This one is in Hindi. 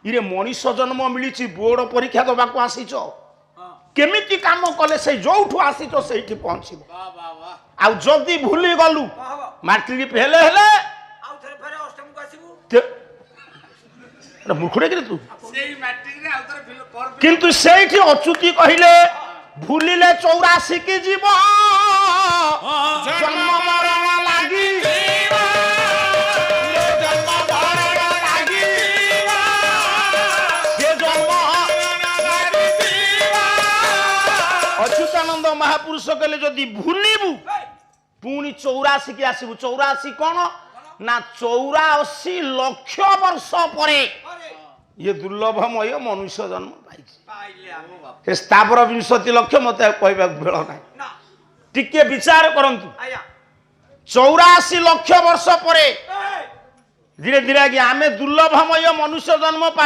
इरे मनीष जन्म मिली बोर्ड परीक्षा दबाक आसीच केमिति काम कले से जोठू आसीच सेठी पहुँचब आउ जदि भूली गलु मैट्रिक फेल हेले मूर्खुड़े कि तू किंतु सेठी अच्युति कहले भूलिले 84 की जीव जन्म मरण लागी अच्युतानंद महापुरुष कहले जदि भूलिबू पुणी 84 की आसबू 84 कौन ना 84 लक्ष वर्ष परे ये दुर्लभमय मनुष्य जन्म पाई स्थावर 20 लक्ष मत कहवा बेल ना टिके विचार करंतु 84 लक्ष वर्ष परे धीरे धीरे आगे आमे दुर्लभमय मनुष्य जन्म पाई